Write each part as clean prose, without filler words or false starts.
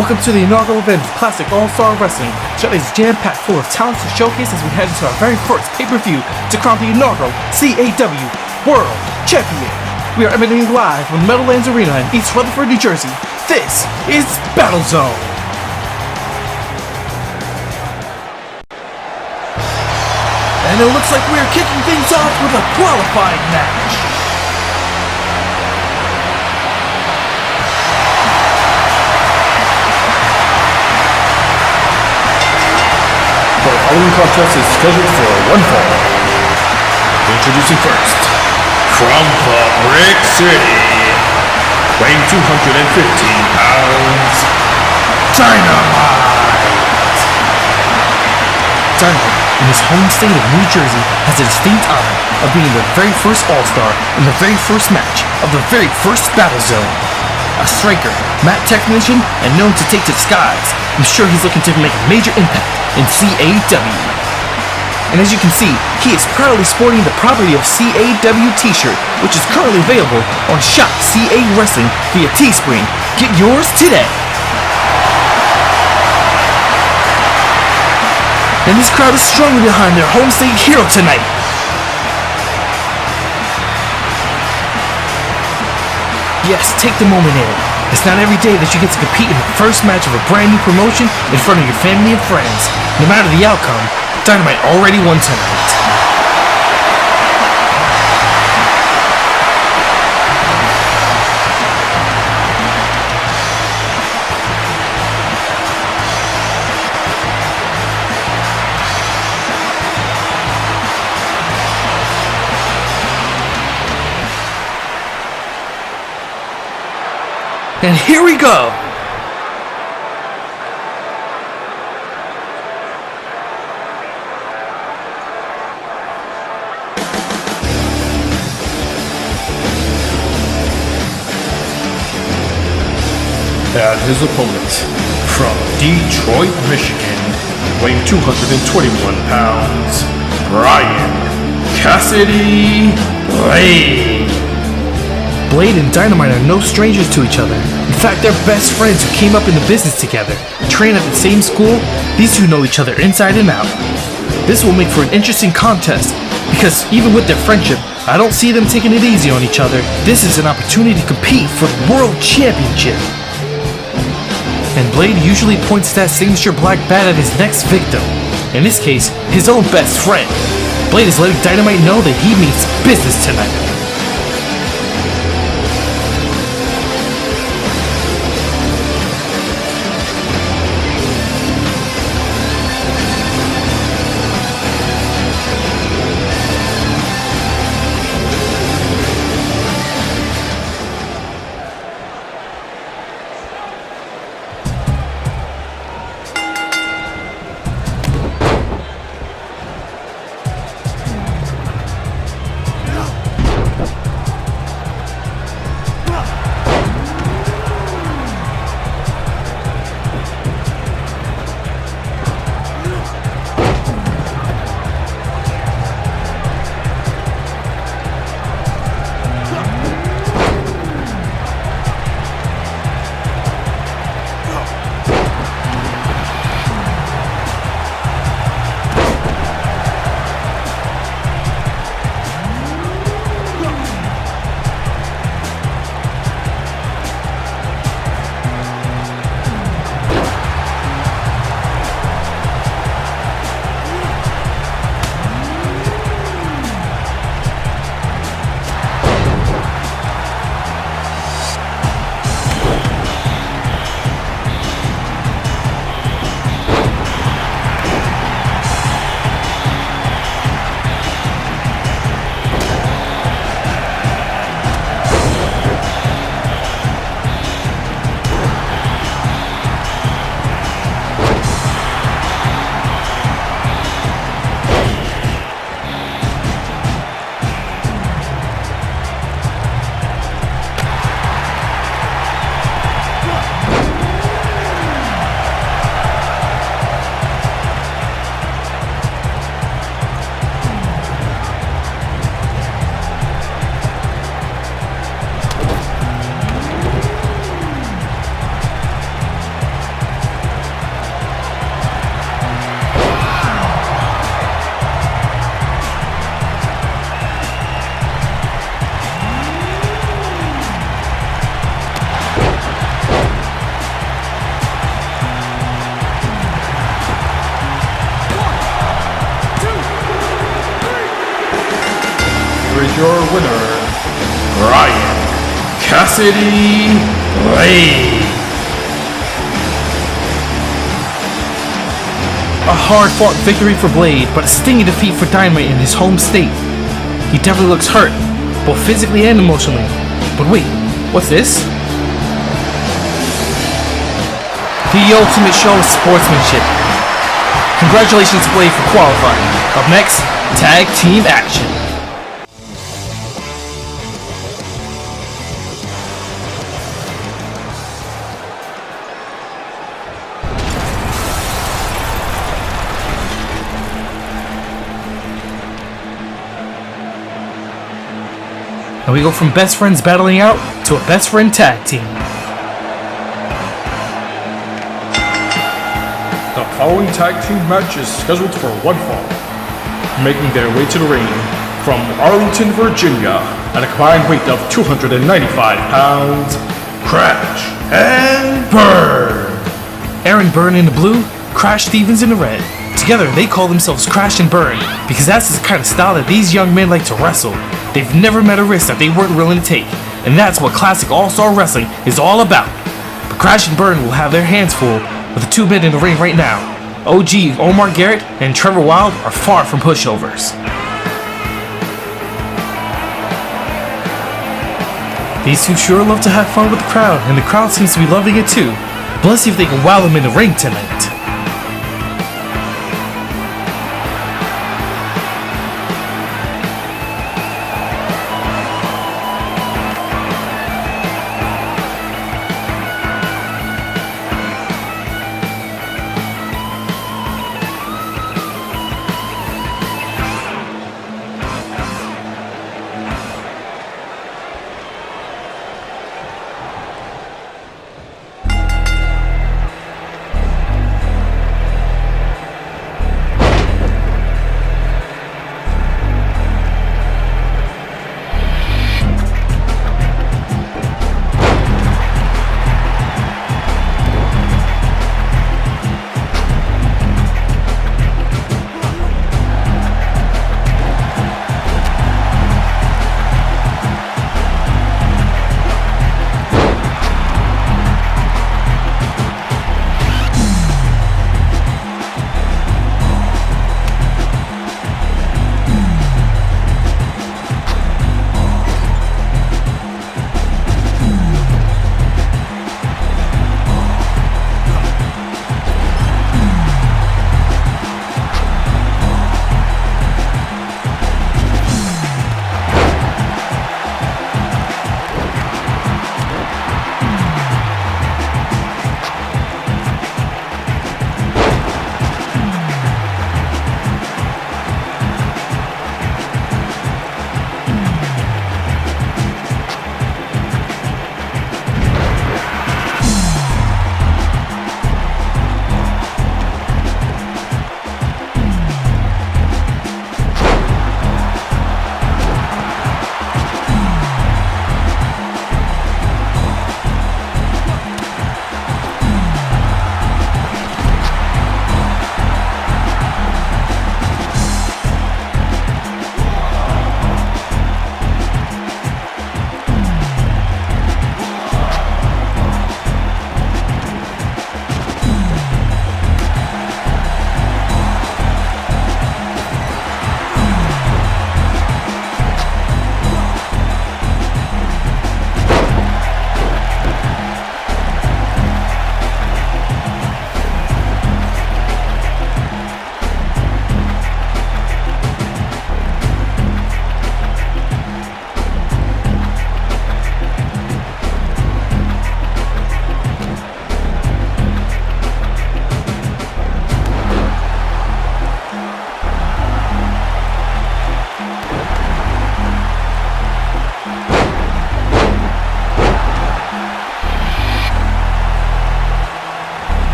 Welcome to the inaugural event of Classic All-Star Wrestling. Tonight is jam-packed full of talents to showcase as we head into our very first pay-per-view to crown the inaugural CAW World Champion. We are emanating live from Meadowlands Arena in East Rutherford, New Jersey. This is Battlezone. And it looks like we are kicking things off with a qualifying match. The following contest is scheduled for one fall. Introducing first, from Brick City, weighing 215 pounds, Dynamite! Dynamite, in his home state of New Jersey, has the distinct honor of being the very first All-Star in the very first match of the very first Battlezone. A striker, mat technician, and known to take to the skies, I'm sure he's looking to make a major impact in CAW. And as you can see, he is proudly sporting the property of CAW t-shirt, which is currently available on Shop CA Wrestling via Teespring. Get yours today! And this crowd is strongly behind their home state hero tonight. Yes, take the moment in. It's not every day that you get to compete in the first match of a brand new promotion in front of your family and friends. No matter the outcome, Dynamite already won tonight. And here we go! And his opponent, from Detroit, Michigan, weighing 221 pounds, Brian Cassidy Blade. Blade and Dynamite are no strangers to each other. In fact, they're best friends who came up in the business together. Train at the same school, these two know each other inside and out. This will make for an interesting contest, because even with their friendship, I don't see them taking it easy on each other. This is an opportunity to compete for the World Championship. And Blade usually points that signature black bat at his next victim. In this case, his own best friend. Blade is letting Dynamite know that he means business tonight. winner, Brian Cassidy Blade. A hard-fought victory for Blade, but a stinging defeat for Dynamite in his home state. He definitely looks hurt, both physically and emotionally. But wait, what's this? The ultimate show of sportsmanship. Congratulations, Blade, for qualifying. Up next, tag team action. And we go from best friends battling out to a best friend tag team. The following tag team match is scheduled for one fall. Making their way to the ring from Arlington, Virginia, at a combined weight of 295 pounds, Crash and Burn. Aaron Byrne in the blue, Crash Stevens in the red. Together, they call themselves Crash and Burn because that's the kind of style that these young men like to wrestle. They've never met a risk that they weren't willing to take, and that's what classic all-star wrestling is all about. But Crash and Burn will have their hands full with the two men in the ring right now. OG Omar Garrett and Trevor Wild are far from pushovers. These two sure love to have fun with the crowd, and the crowd seems to be loving it too. But let's see if they can wow them in the ring tonight.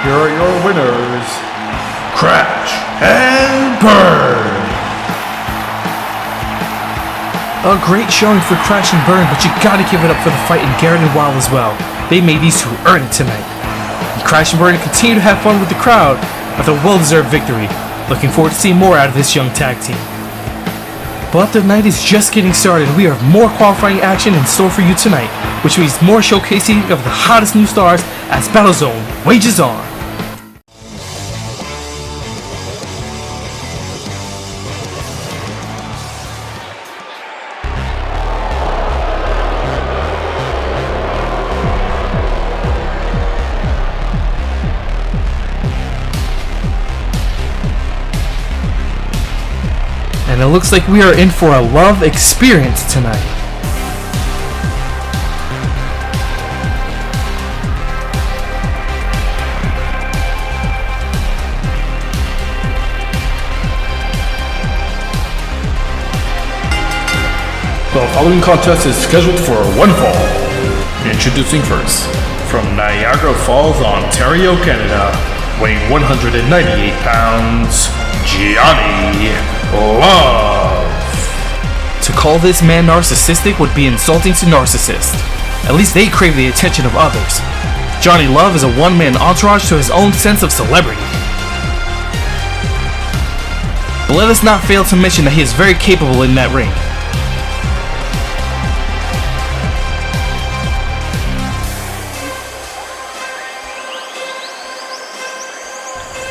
Here are your winners, Crash and Burn. A great showing for Crash and Burn, but you gotta give it up for the fight in Garrett and Wild as well. They made these two earn it tonight. And Crash and Burn continue to have fun with the crowd with a well-deserved victory. Looking forward to seeing more out of this young tag team. But the night is just getting started. We have more qualifying action in store for you tonight, which means more showcasing of the hottest new stars as Battlezone wages on. And it looks like we are in for a love experience tonight. The following contest is scheduled for one fall. Introducing first, from Niagara Falls, Ontario, Canada, weighing 198 pounds, Johnny Love. To call this man narcissistic would be insulting to narcissists. At least they crave the attention of others. Johnny Love is a one-man entourage to his own sense of celebrity. But let us not fail to mention that he is very capable in that ring.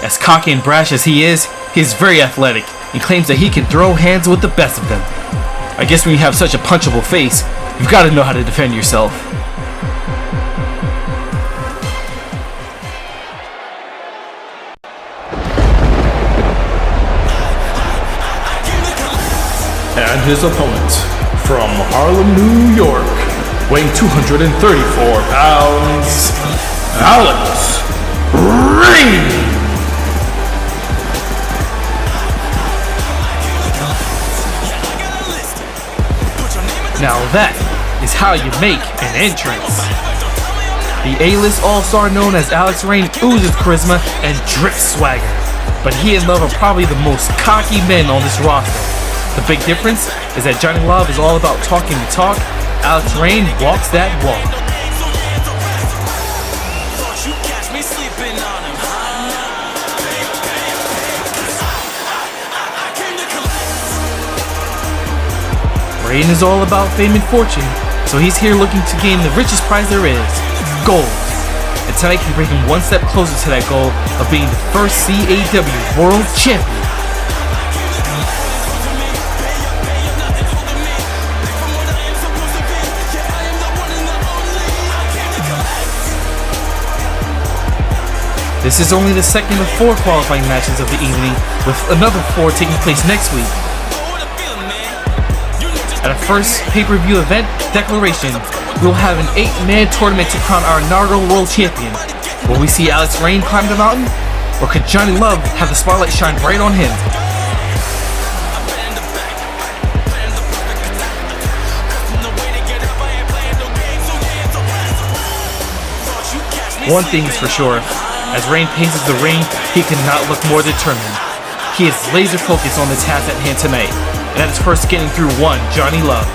As cocky and brash as he is very athletic and claims that he can throw hands with the best of them. I guess when you have such a punchable face, you've got to know how to defend yourself. And his opponent, from Harlem, New York, weighing 234 pounds, Alex Rain. Now that is how you make an entrance. The A-list all-star known as Alex Rain oozes charisma and drips swagger. But he and Love are probably the most cocky men on this roster. The big difference is that Johnny Love is all about talking the talk, Alex Rain walks that walk. Rain is all about fame and fortune, so he's here looking to gain the richest prize there is, gold. And tonight can bring him one step closer to that goal of being the first CAW World Champion. This is only the second of 4 qualifying matches of the evening, with another 4 taking place next week. At our first pay-per-view event, Declaration, we will have an 8-man tournament to crown our inaugural world champion. Will we see Alex Rain climb the mountain? Or could Johnny Love have the spotlight shine bright on him? One thing is for sure, as Rain paces the ring, he cannot look more determined. He is laser focused on the task at hand tonight, and that is first getting through one Johnny Love.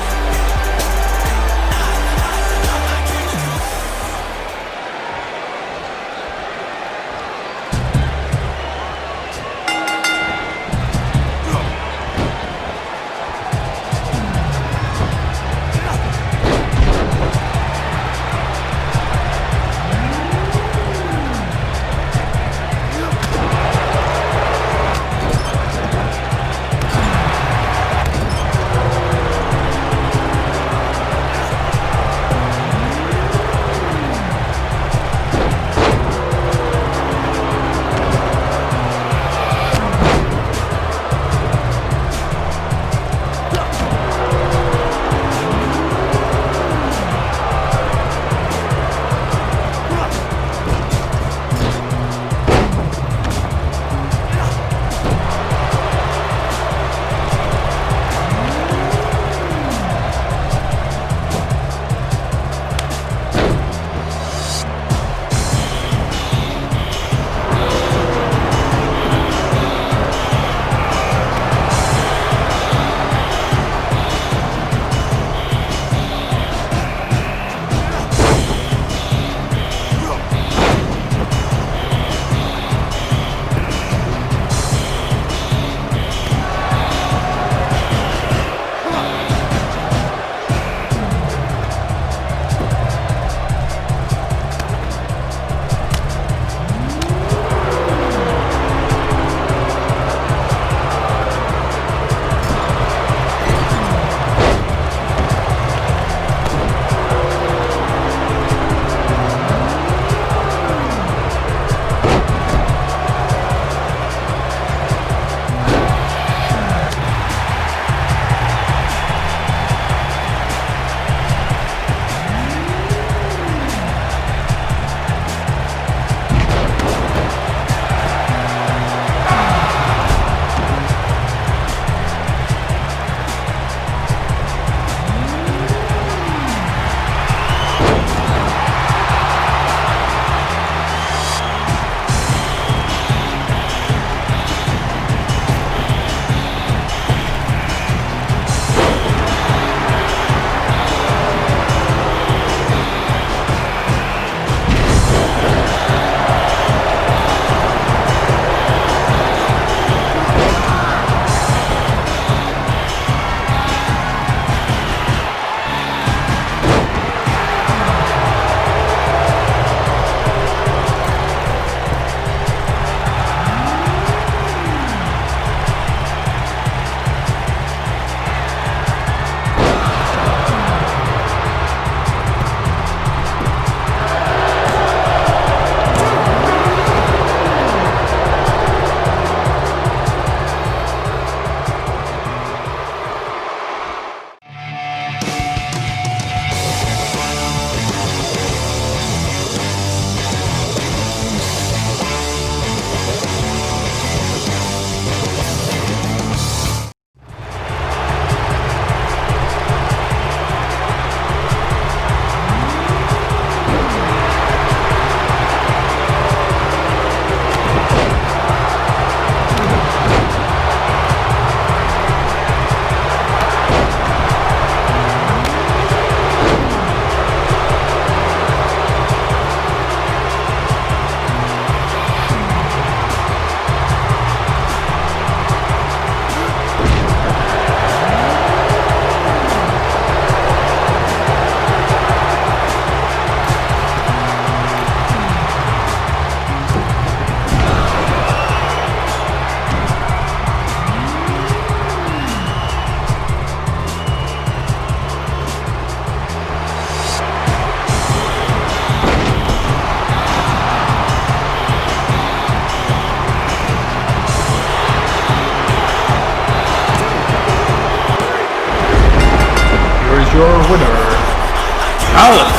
Alice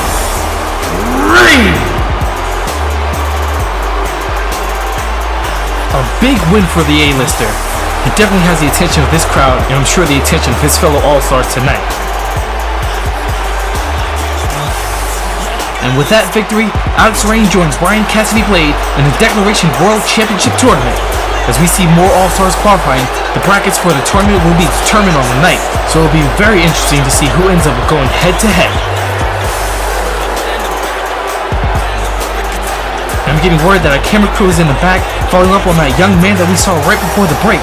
Ring. A big win for the A-lister. He definitely has the attention of this crowd, and I'm sure the attention of his fellow All-Stars tonight. And with that victory, Alex Rain joins Brian Cassidy Blade in the Declaration World Championship Tournament. As we see more All-Stars qualifying, the brackets for the tournament will be determined on the night, so it'll be very interesting to see who ends up going head-to-head. I'm getting word that our camera crew is in the back, following up on that young man that we saw right before the break.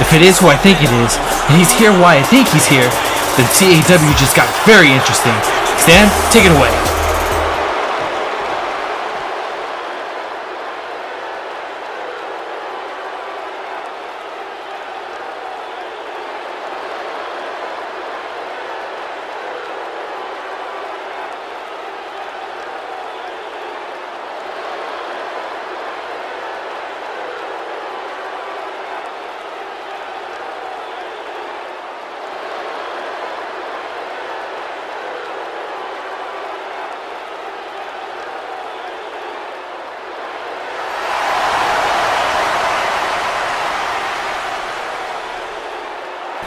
If it is who I think it is, and he's here why I think he's here, then CAW just got very interesting. Stan, take it away.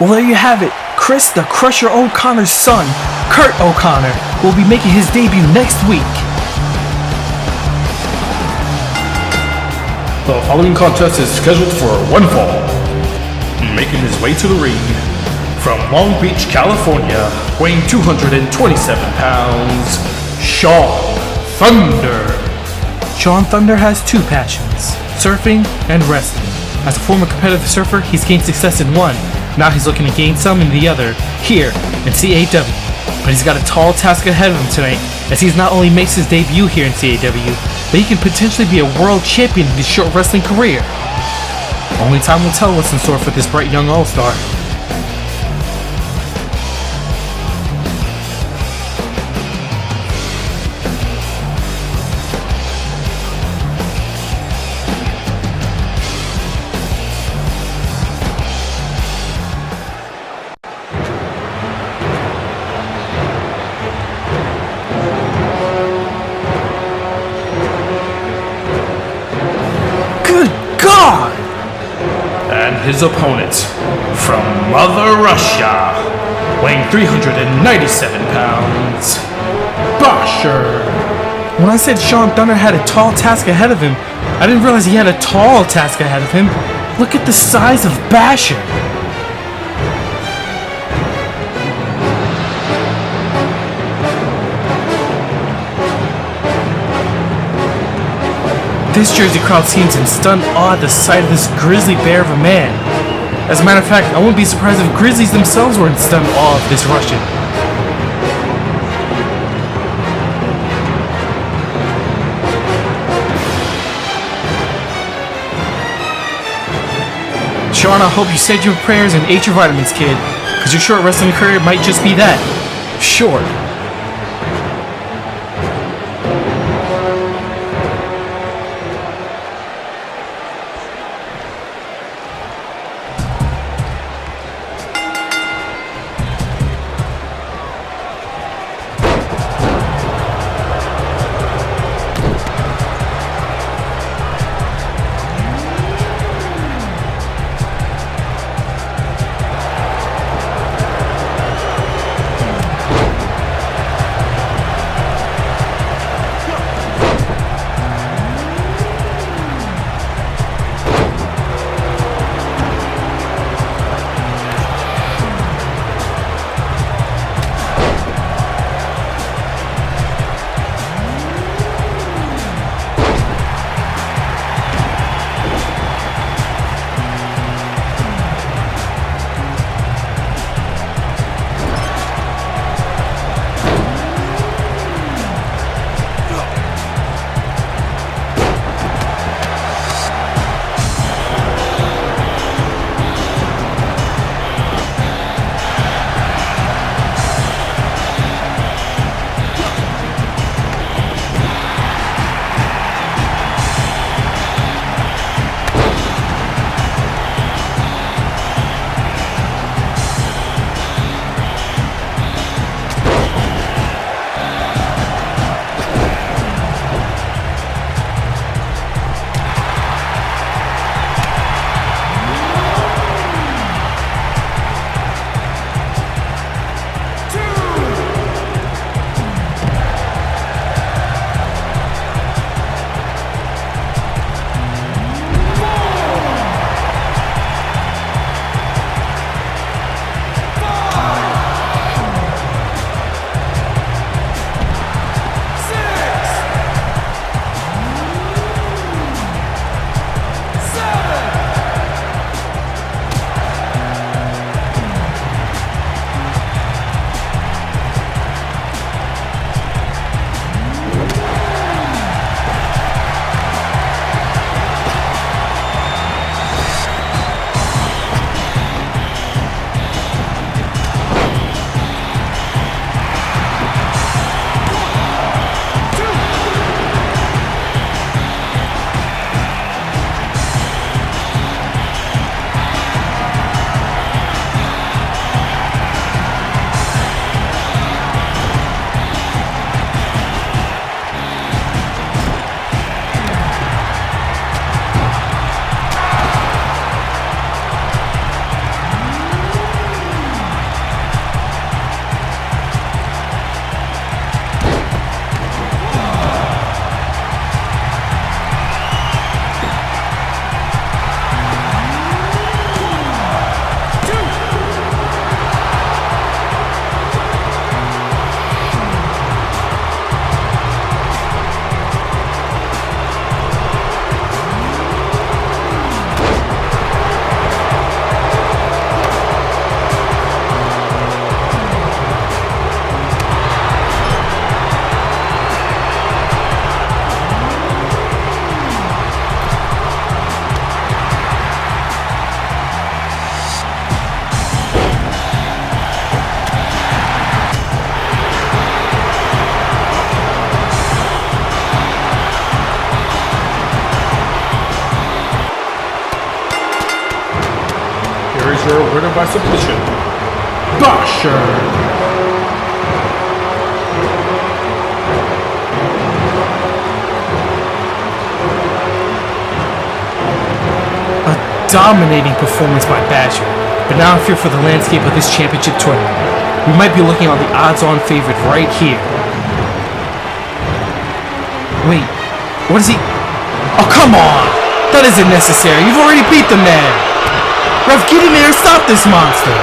Well, there you have it. Chris the Crusher O'Connor's son, Kurt O'Connor, will be making his debut next week. The following contest is scheduled for one fall. Making his way to the ring from Long Beach, California, weighing 227 pounds, Sean Thunder. Sean Thunder has two passions, surfing and wrestling. As a former competitive surfer, he's gained success in one. Now he's looking to gain some in the other, here in CAW. But he's got a tall task ahead of him tonight, as he not only makes his debut here in CAW, but he can potentially be a world champion in his short wrestling career. Only time will tell what's in store for this bright young all-star. God! And his opponent from Mother Russia, weighing 397 pounds, Basher. When I said Sean Thunder had a tall task ahead of him, I didn't realize he had a tall task ahead of him. Look at the size of Basher. This Jersey crowd seems in stunned awe at the sight of this grizzly bear of a man. As a matter of fact, I wouldn't be surprised if grizzlies themselves were in stunned awe of this Russian. Sean, I hope you said your prayers and ate your vitamins, kid, because your short wrestling career might just be that. Short. your winner by submission, Basher. Dominating performance by Basher, but now I fear for the landscape of this championship tournament. We might be looking on the odds-on favorite right here. Wait, what is he? Oh, come on! That isn't necessary. You've already beat the man. Ref, get in there and stop this monster.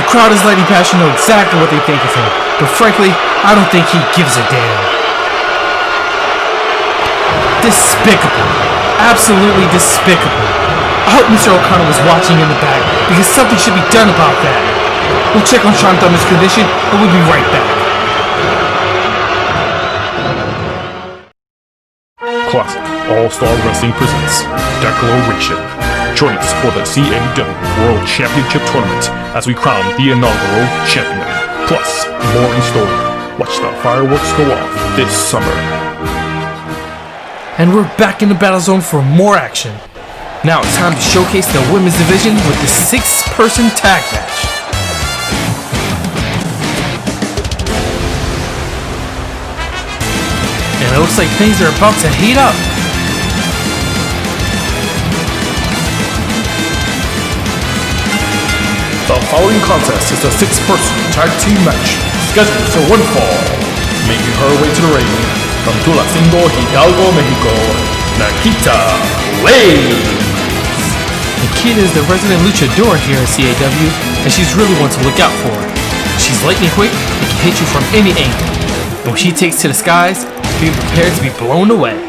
The crowd is letting Basher know exactly what they think of him, but frankly, I don't think he gives a damn. Despicable. Absolutely despicable. I hope Mr. O'Connor was watching in the back, because something should be done about that. We'll check on Sean Thummer's condition, and we'll be right back. Classic All-Star Wrestling presents Declaration. Join us for the CAW World Championship Tournament as we crown the inaugural champion. Plus, more in store. Watch the fireworks go off this summer. And we're back in the battle zone for more action. Now it's time to showcase the women's division with the 6-person tag match. And it looks like things are about to heat up. The following contest is a 6-person tag team match scheduled for one fall. Making her way to the ring from Tulancingo, Hidalgo, Mexico, Nikita Wade. Nikita is the resident luchador here at CAW, and she's really one to look out for. She's lightning quick and can hit you from any angle. And when she takes to the skies, be prepared to be blown away.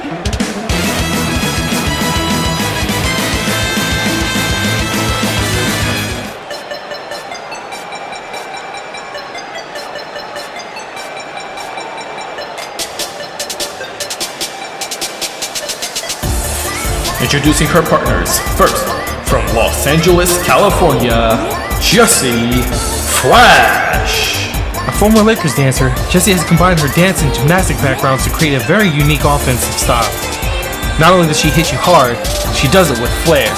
Introducing her partners. First, from Los Angeles, California, Jessie Flash. A former Lakers dancer, Jessie has combined her dance and gymnastic backgrounds to create a very unique offensive style. Not only does she hit you hard, she does it with flair.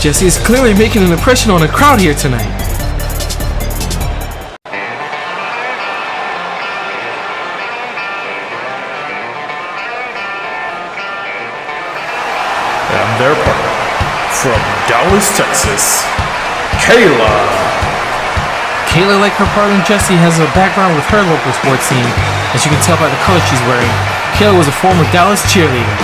Jessie is clearly making an impression on the crowd here tonight. And their partner, from Dallas, Texas, Kayla. Kayla, like her partner Jessie, has a background with her local sports team, as you can tell by the color she's wearing. Kayla was a former Dallas cheerleader.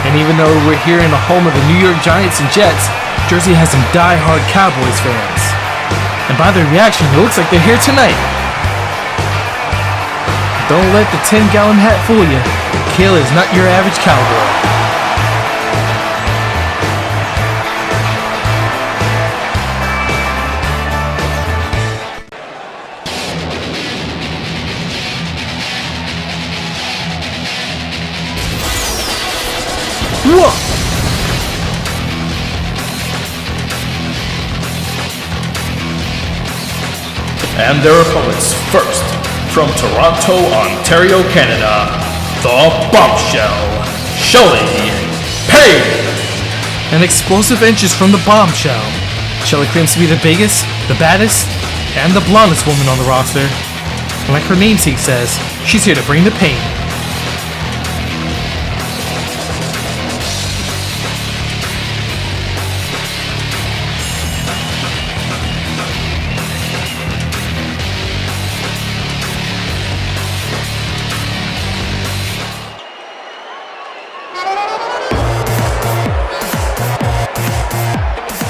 And even though we're here in the home of the New York Giants and Jets, Jersey has some die-hard Cowboys fans. And by their reaction, it looks like they're here tonight. Don't let the 10-gallon hat fool you. Kayla is not your average cowboy. Whoa! And their opponents. First, from Toronto, Ontario, Canada, the Bombshell, Shelly Payne. And explosive inches from the Bombshell. Shelly claims to be the biggest, the baddest, and the blondest woman on the roster. And like her namesake says, she's here to bring the pain.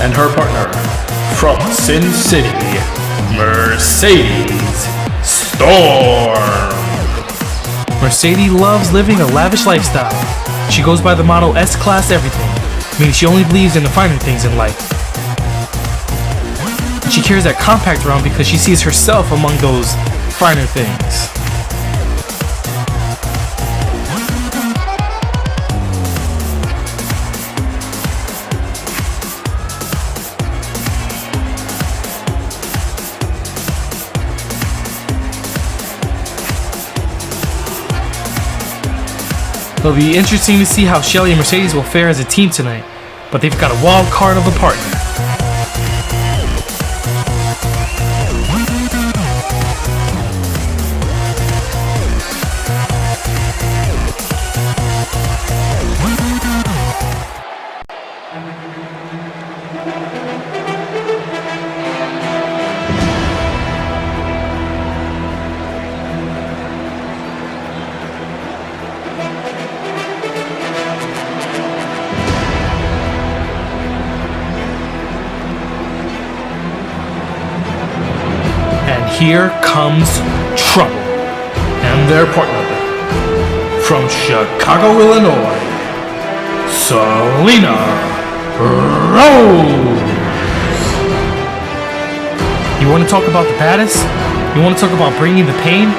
And her partner, from Sin City, Mercedes Storm. Mercedes loves living a lavish lifestyle. She goes by the motto S-Class everything, meaning she only believes in the finer things in life. She carries that compact around because she sees herself among those finer things. It'll be interesting to see how Shelly and Mercedes will fare as a team tonight, but they've got a wild card of a partner. Here comes Trouble And their partner, from Chicago, Illinois, Selena Rose. You want to talk about the baddest? You want to talk about bringing the pain?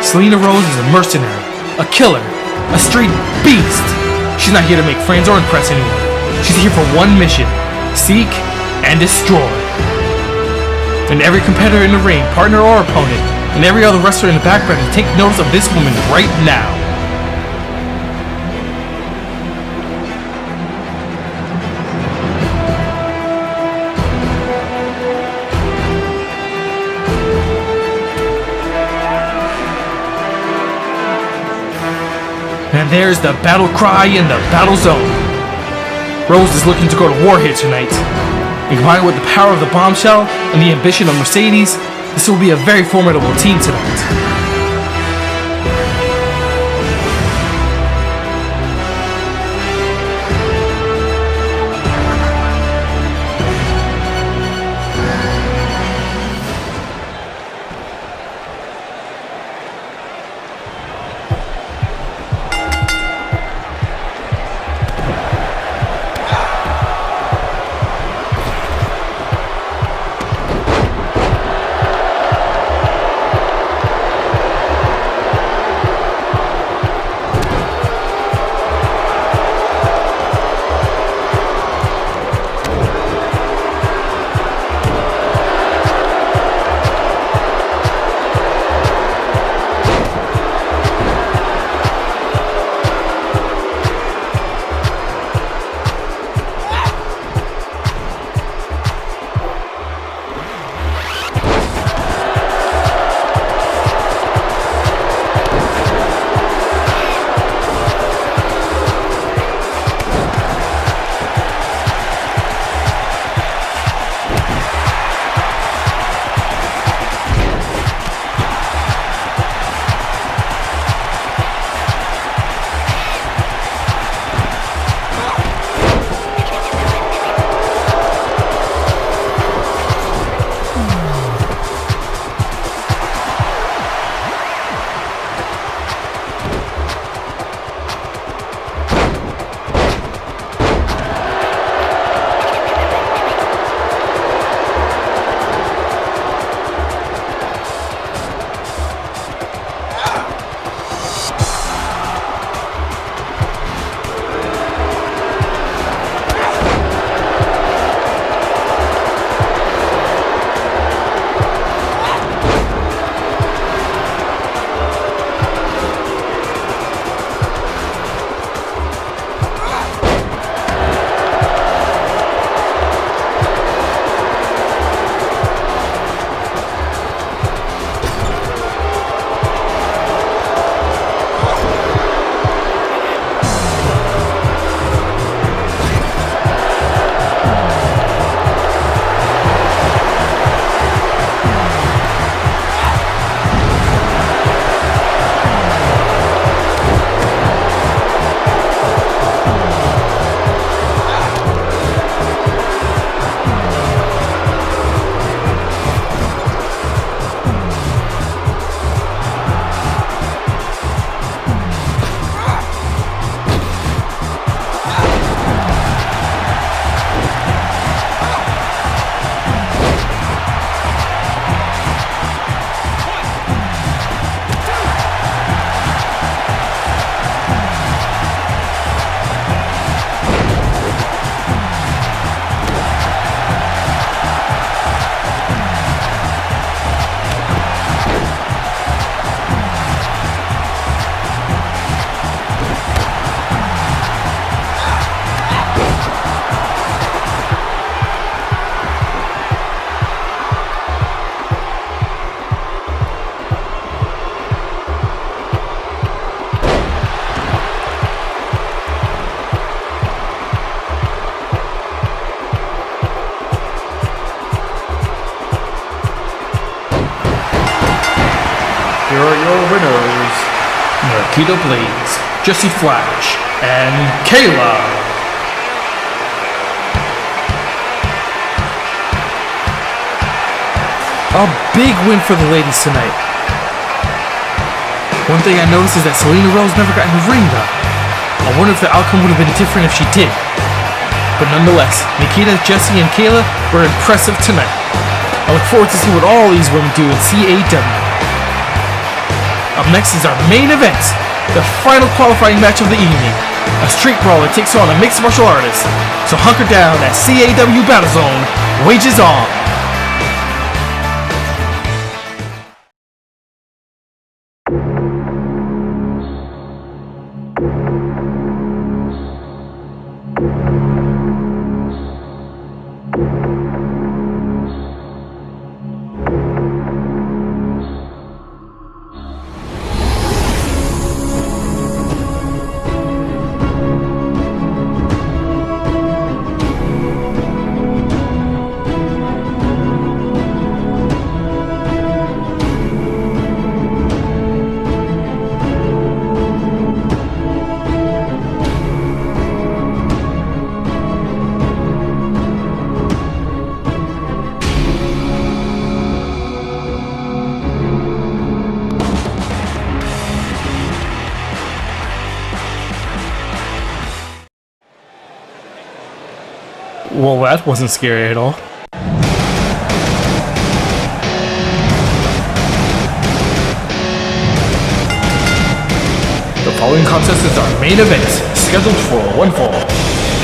Selena Rose is a mercenary, a killer, a straight beast. She's not here to make friends or impress anyone. She's here for one mission: seek and destroy. And every competitor in the ring, partner or opponent, and every other wrestler in the background, take notice of this woman right now. And there's the battle cry in the battle zone. Rose is looking to go to war here tonight. And combined with the power of the bombshell and the ambition of Mercedes, this will be a very formidable team tonight. Nikita Blaze, Jesse Flash, and Kayla. A big win for the ladies tonight. One thing I noticed is that Selena Rose never got in the ring though. I wonder if the outcome would have been different if she did. But nonetheless, Nikita, Jesse, and Kayla were impressive tonight. I look forward to see what all these women do in CAW. Up next is our main event, the final qualifying match of the evening. A street brawler takes on a mixed martial artist. So hunker down as CAW Battlezone wages on. Well, that wasn't scary at all. The following contest is our main event, scheduled for one fall.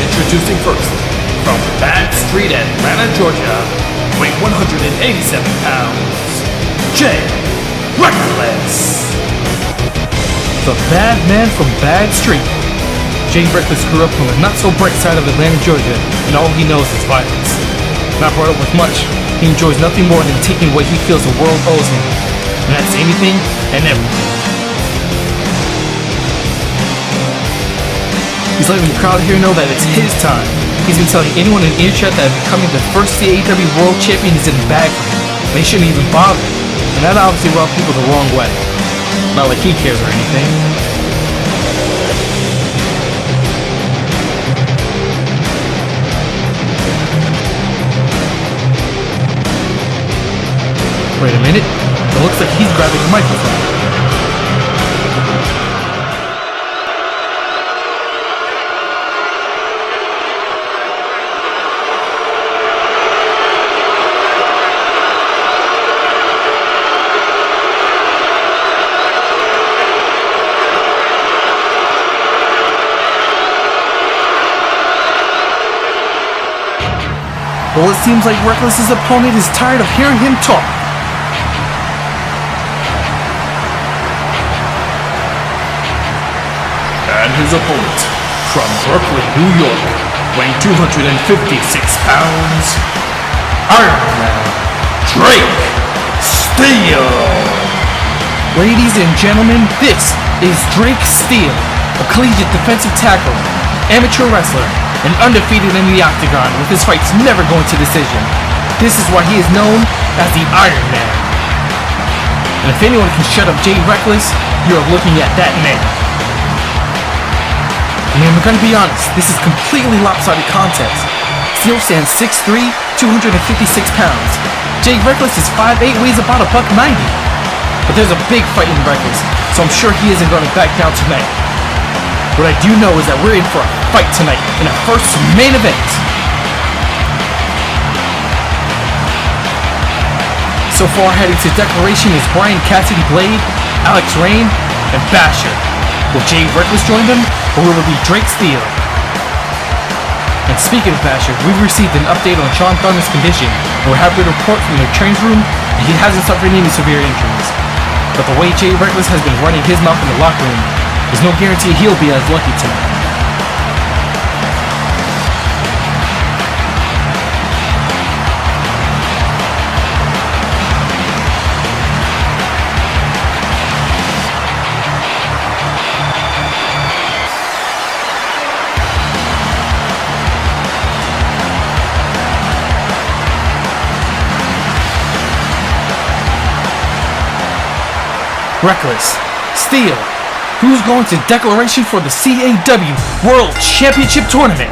Introducing first, from Bad Street, Atlanta, Georgia, weighing 187 pounds, Jay Reckless. The bad man from Bad Street. Jay Reckless grew up on the not-so-bright side of Atlanta, Georgia, and all he knows is violence. Not brought up with much, he enjoys nothing more than taking what he feels the world owes him, and that's anything and everything. He's letting the crowd here know that it's his time. He's been telling anyone in earshot that becoming the first CAW World Champion is in the bag for him. They shouldn't even bother, and that obviously rubbed people the wrong way. Not like he cares or anything. Wait a minute, it looks like he's grabbing the microphone. Well, it seems like Reckless's opponent is tired of hearing him talk. And his opponent, from Brooklyn, New York, weighing 256 pounds, Iron Man, Drake Steele. Ladies and gentlemen, this is Drake Steele, a collegiate defensive tackler, amateur wrestler, and undefeated in the octagon with his fights never going to decision. This is why he is known as the Iron Man. And if anyone can shut up Jay Reckless, you're looking at that man. I mean, we're gonna be honest, this is completely lopsided contest. Steele stands 6'3", 256 pounds. Jay Reckless is 5'8", weighs about $190. But there's a big fight in Reckless, so I'm sure he isn't gonna back down tonight. What I do know is that we're in for a fight tonight in our first main event. So far heading to declaration is Brian Cassidy Blade, Alex Rain, and Basher. Will Jay Reckless join them, or will it be Drake Steele? And speaking of Basher, we've received an update on Sean Thunder's condition, and we're happy to report from the training room that he hasn't suffered any severe injuries. But the way Jay Reckless has been running his mouth in the locker room, there's no guarantee he'll be as lucky tonight. Reckless, Steele, who's going to declaration for the CAW World Championship Tournament.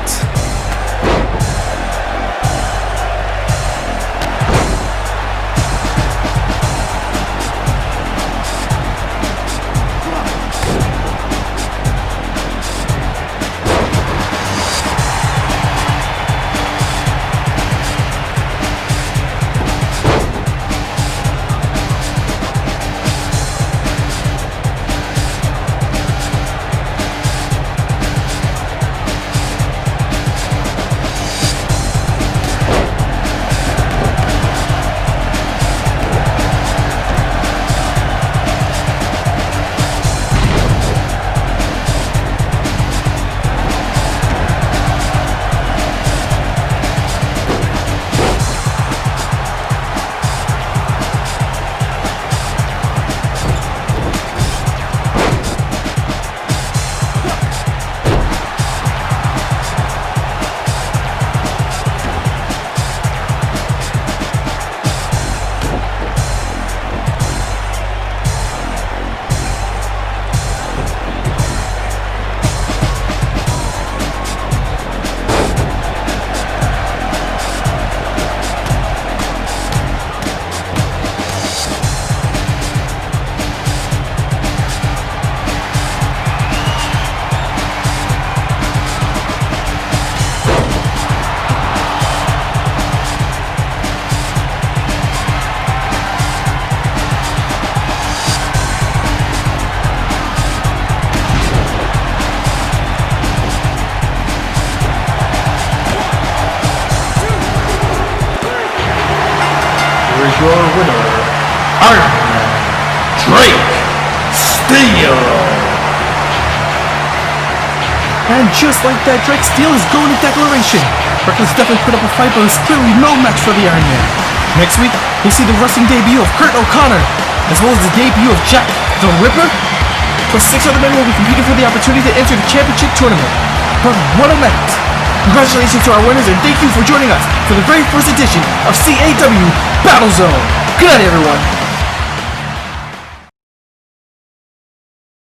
Here's your winner, Iron Man Drake Steel. And just like that, Drake Steel is going to declaration. Reckless definitely put up a fight, but was clearly no match for the Iron Man. Next week, we'll see the wrestling debut of Kurt O'Connor, as well as the debut of Jack the Ripper. Plus 6 other men will be competing for the opportunity to enter the championship tournament. But what a night! Congratulations to our winners, and thank you for joining us for the very first edition of CAW Battlezone. Good night, everyone.